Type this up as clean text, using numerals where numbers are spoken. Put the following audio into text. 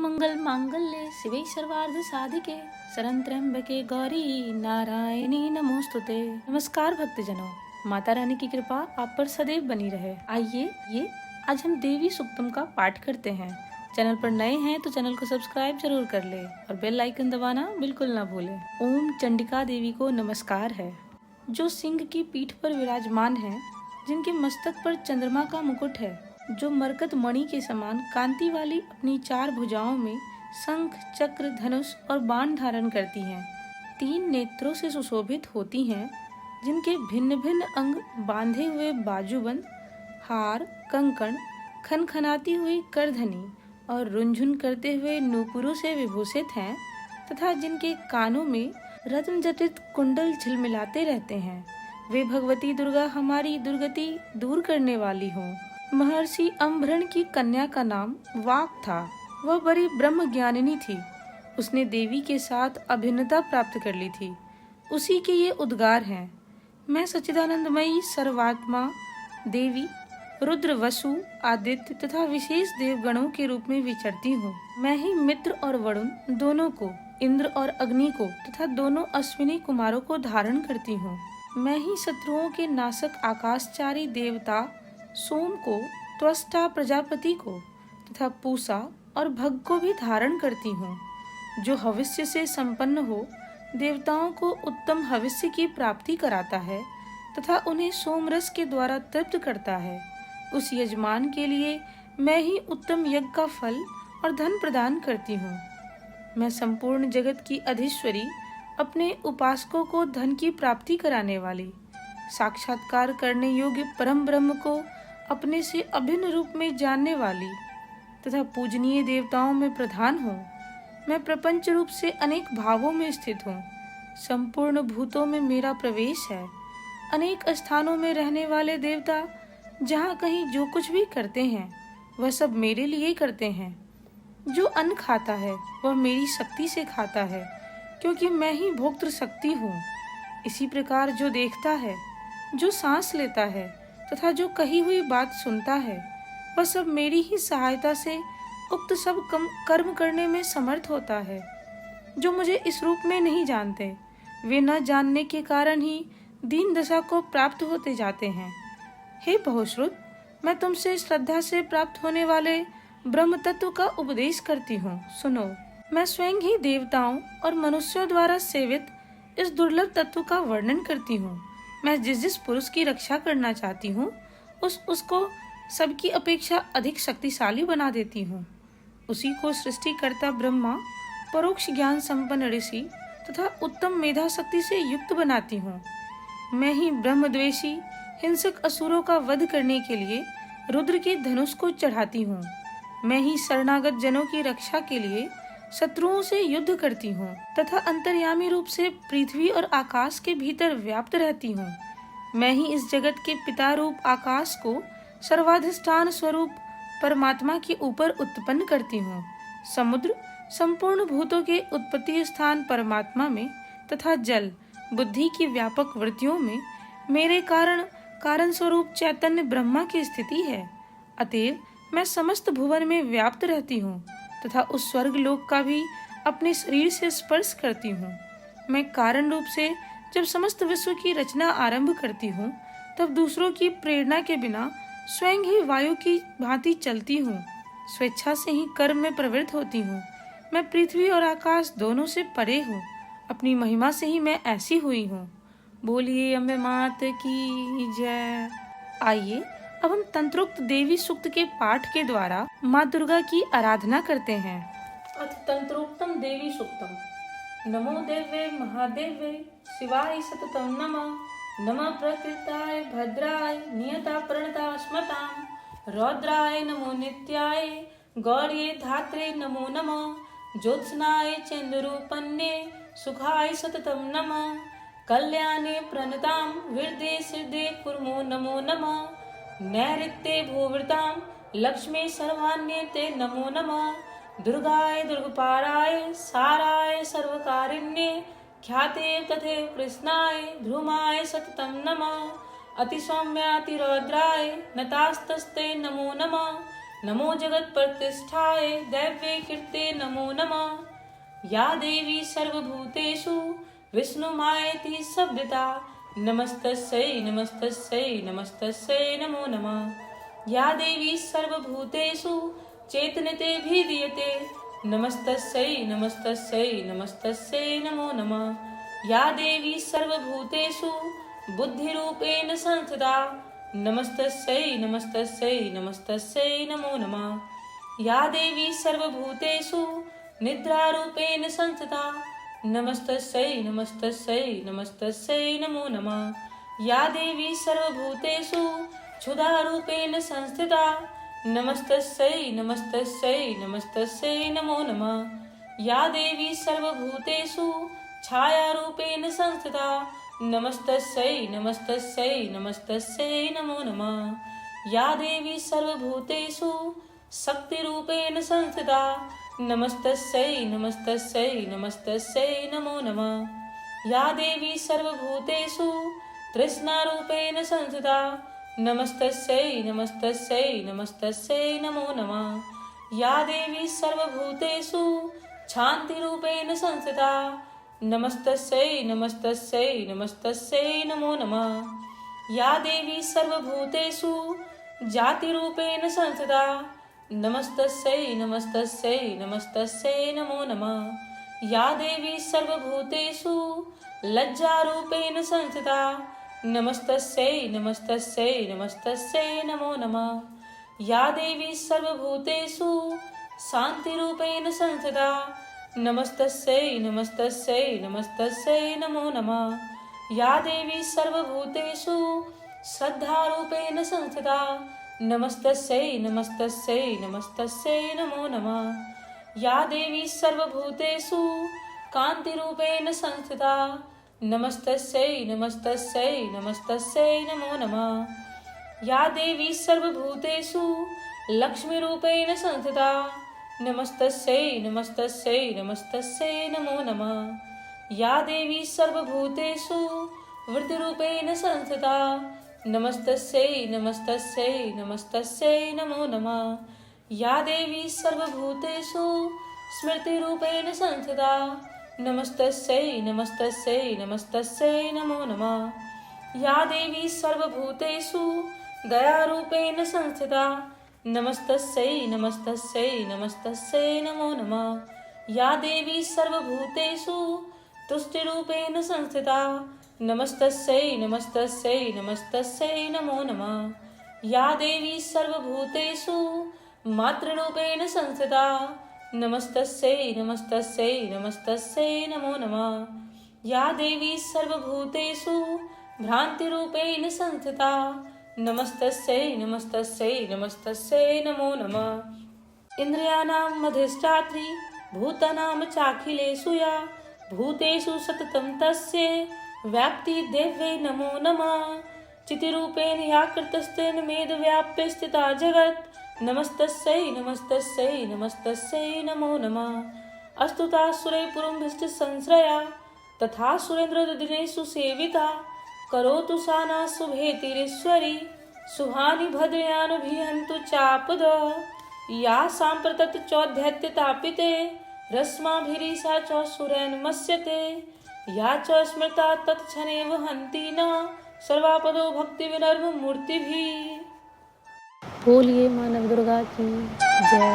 सर्वमंगल मांगल्ये शिवे सर्वार्थ साधिके शरण त्र्यंबके गौरी नारायणी नमोस्तुते। नमस्कार भक्तजनों, माता रानी की कृपा आप पर सदैव बनी रहे। आइए आज हम देवी सूक्तम का पाठ करते हैं। चैनल पर नए हैं तो चैनल को सब्सक्राइब जरूर कर ले और बेल आइकन दबाना बिल्कुल ना भूलें। ओम चंडिका देवी को नमस्कार है, जो सिंह की पीठ पर विराजमान है, जिनके मस्तक पर चंद्रमा का मुकुट है, जो मरकत मणि के समान कांति वाली अपनी 4 भुजाओं में शंख, चक्र, धनुष और बाण धारण करती हैं। 3 नेत्रों से सुशोभित होती हैं, जिनके भिन्न भिन्न अंग बांधे हुए बाजूबंद, हार, कंकण, खनखनाती हुई करधनी और रुंझुन करते हुए नूपुरों से विभूषित हैं, तथा जिनके कानों में रत्न जटित कुंडल झिलमिलाते रहते हैं। वे भगवती दुर्गा हमारी दुर्गति दूर करने वाली हों। महर्षि अम्भृण की कन्या का नाम वाक था। वह बड़ी ब्रह्म ज्ञानिनी थी। उसने देवी के साथ अभिन्नता प्राप्त कर ली थी। उसी के ये उद्गार हैं: मैं सच्चिदानंदमयी सर्वात्मा देवी रुद्र, वसु, आदित्य तथा विशेष देवगणों के रूप में विचरती हूँ। मैं ही मित्र और वरुण दोनों को, इंद्र और अग्नि को तथा दोनों अश्विनी कुमारों को धारण करती हूँ। मैं ही शत्रुओं के नाशक आकाशचारी देवता सोम को, त्वष्टा प्रजापति को तथा पूषा और भग को भी धारण करती हूँ। जो हविष्य से संपन्न हो, देवताओं को उत्तम हविष्य की प्राप्ति कराता है तथा उन्हें सोमरस के द्वारा तृप्त करता है, उस यजमान के लिए मैं ही उत्तम यज्ञ का फल और धन प्रदान करती हूँ। मैं संपूर्ण जगत की अधीश्वरी, अपने उपासकों को धन की प्राप्ति कराने वाली, साक्षात्कार करने योग्य परम ब्रह्म को अपने से अभिन्न रूप में जानने वाली तथा पूजनीय देवताओं में प्रधान हूँ। मैं प्रपंच रूप से अनेक भावों में स्थित हूँ। संपूर्ण भूतों में मेरा प्रवेश है। अनेक स्थानों में रहने वाले देवता जहाँ कहीं जो कुछ भी करते हैं, वह सब मेरे लिए करते हैं। जो अन्न खाता है वह मेरी शक्ति से खाता है, क्योंकि मैं ही भोक्तृ शक्ति हूँ। इसी प्रकार जो देखता है, जो सांस लेता है तथा जो कही हुई बात सुनता है, वह सब मेरी ही सहायता से उक्त सब कर्म करने में समर्थ होता है। जो मुझे इस रूप में नहीं जानते, वे न जानने के कारण ही दीन दशा को प्राप्त होते जाते हैं। हे बहुश्रुत, मैं तुमसे श्रद्धा से प्राप्त होने वाले ब्रह्म तत्व का उपदेश करती हूँ। सुनो, मैं स्वयं ही देवताओं और मनुष्यों द्वारा सेवित इस दुर्लभ तत्व का वर्णन करती हूँ। मैं जिस पुरुष की रक्षा करना चाहती हूँ, उसको सबकी अपेक्षा अधिक शक्तिशाली बना देती हूँ। उसी को सृष्टिकर्ता ब्रह्मा, परोक्ष ज्ञान संपन्न ऋषि तथा उत्तम मेधा शक्ति से युक्त बनाती हूँ। मैं ही ब्रह्मद्वेषी हिंसक असुरों का वध करने के लिए रुद्र के धनुष को चढ़ाती हूँ। मैं ही शरणागत जनों की रक्षा के लिए शत्रुओं से युद्ध करती हूँ तथा अंतर्यामी रूप से पृथ्वी और आकाश के भीतर व्याप्त रहती हूँ। मैं ही इस जगत के पिता रूप आकाश को सर्वाधिष्ठान स्वरूप परमात्मा के ऊपर उत्पन्न करती हूँ। समुद्र संपूर्ण भूतों के उत्पत्ति स्थान परमात्मा में तथा जल बुद्धि की व्यापक वृत्तियों में मेरे कारण स्वरूप चैतन्य ब्रह्मा की स्थिति है। अतएव मैं समस्त भुवन में व्याप्त रहती हूँ तथा उस स्वर्ग लोक का भी अपने शरीर से स्पर्श करती हूँ। मैं कारण रूप से जब समस्त विश्व की रचना आरंभ करती हूँ, तब दूसरों की प्रेरणा के बिना स्वयं ही वायु की भांति चलती हूँ। स्वेच्छा से ही कर्म में प्रवृत्त होती हूँ। मैं पृथ्वी और आकाश दोनों से परे हूँ। अपनी महिमा से ही मैं ऐसी हुई हूँ। बोलिए अम्बे मात की जय। आइए अब हम तंत्रोक्त देवी सूक्त के पाठ के द्वारा माँ दुर्गा की आराधना करते हैं। अथ तंत्रोक्तम देवी सूक्तम। नमो देवे महादेवे शिवाय सततम नमः। नमः प्रकृताय भद्राय नियता प्रणता स्मतां। रौद्राय नमो नित्याय गौर्ये धात्रे नमो नमः। ज्योत्स्नाय चंद्रूपन्ये सुखाय सततम नमः। कल्याणे प्रणतां हृदे सिद्धे कुर्मो नमो नमः। नैऋत्ये भूवृतां लक्ष्मी सर्वाण्ये ते नमो नमः। दुर्गाय दुर्गपाराय साराय सर्वकारिण्ये ख्याते तथैव कृष्णाय ध्रुमाय सततं नमः। अतिसौम्यातिरौद्राय नतास्तस्ते नमो नमः। नमो जगत प्रतिष्ठाय दैव्ये कीर्ते नमो नमः। या देवी सर्वभूतेषु विष्णुमायेति संज्ञिता नमस्तस्यै नमस्तस्यै नमस्तस्यै नमो नमः। या देवी सर्वभूतेषु चेतनते भिधीयते नमस्तस्यै नमस्तस्यै नमस्तस्यै नमो नमः। या देवी सर्वभूतेषु बुद्धिरूपेण संस्थिता नमस्तस्यै नमस्तस्यै नमस्तस्यै नमो नमः। या देवी सर्वभूतेषु निद्रारूपेण संस्थिता नमस्तस्यै नमस्तस्यै नमस्तस्यै नमो नमः। या देवी सर्वभूतेषु क्षुधारूपेण संस्थिता नमस्तस्यै नमस्तस्यै नमस्तस्यै नमो नमः। या देवी सर्वभूतेषु छायारूपेण संस्थिता नमस्तस्यै नमस्तस्यै नमस्तस्यै नमो नमः। या देवी सर्वभूतेषु शक्तिरूपेण संस्थिता नमस्तस्यै नमस्तस्यै नमस्तस्यै नमो नमः। या देवी सर्वभूतेषु तृष्णारूपेण संस्थिता नमस्तस्यै नमस्तस्यै नमस्तस्यै नमो नमः। या देवी सर्वभूतेषु शान्तिरूपेण संस्थिता नमस्तस्यै नमस्तस्यै नमस्तस्यै नमो नमः। या देवी सर्वभूतेषु जातिरूपेण संस्थिता नमस्तस्यै नमस्तस्यै नमस्तस्यै नमो नमः। या देवी सर्वभूतेषु लज्जारूपेण संस्थिता नमस्तस्यै नमस्तस्यै नमस्तस्यै नमो नमः। या देवी सर्वभूतेषु शान्तिरूपेण संस्थिता नमस्तस्यै नमस्तस्यै नमस्तस्यै नमो नमः। या देवी सर्वभूतेषु श्रद्धारूपेण संस्थिता नमस्तस्यै नमस्तस्यै नमस्तस्यै नमो नमः। या देवी सर्वभूतेषु कान्तिरूपेण संस्थिता नमस्तस्यै नमस्तस्यै नमस्तस्यै नमो नमः। या देवी सर्वभूतेषु लक्ष्मीरूपेण संस्थिता नमस्तस्यै नमस्तस्यै नमस्तस्यै नमो नमः। या देवी सर्वभूतेषु वृद्धिरूपेण संस्थिता नमस्तस्यै नमस्तस्यै नमस्तस्यै नमो नमः। या देवी सर्वभूतेषु स्मृतिरूपेण संस्थिता नमस्तस्यै नमस्तस्यै नमस्तस्यै नमो नमः। या देवी सर्वभूतेषु दयारूपेण संस्थिता नमस्तस्यै नमस्तस्यै नमस्तस्यै नमो नमः। या देवी सर्वभूतेषु तुष्टिरूपेण संस्थिता नमस्तस्यै नमस्तस्यै नमस्तस्यै नमो नमः। या देवी सर्वभूतेषु मातृरूपेण संस्थिता नमस्तस्यै नमस्तस्यै नमस्तस्यै नमो नमः। या देवी सर्वभूतेषु भ्रान्तिरूपेण संस्थिता नमस्तस्यै नमस्तस्यै नमस्तस्यै नमो नमः। इन्द्रियाणां अधिष्ठात्री भूतानां चाखिलेषु या भूतेषु सततं तस्य व्याप्ति देव्यै नमो नमः। चितिरूपेण या कृतस्तेन मेदव्याप्य स्थिता जगत् नमस्तस्यै नमस्तस्यै नमस्तस्यै नमो नमः। अस्तुता सुरैपुरंभिष्ट संश्रया तथा सुरेन्द्रदिनेषु सेविता करोतु सा नः शुभेतिरीश्वरी शुभानि भद्रयानभिहन्तु चापद। या साम्प्रतत् चौद्धत्यतापिते रश्माभिरीशा च सुरेन्मस्यते या च स्मृता तत्क्षणेव हन्ति न सर्वापदो भक्तिविनर्ममूर्तिभिः। बोलिए माँ नवदुर्गा की जय।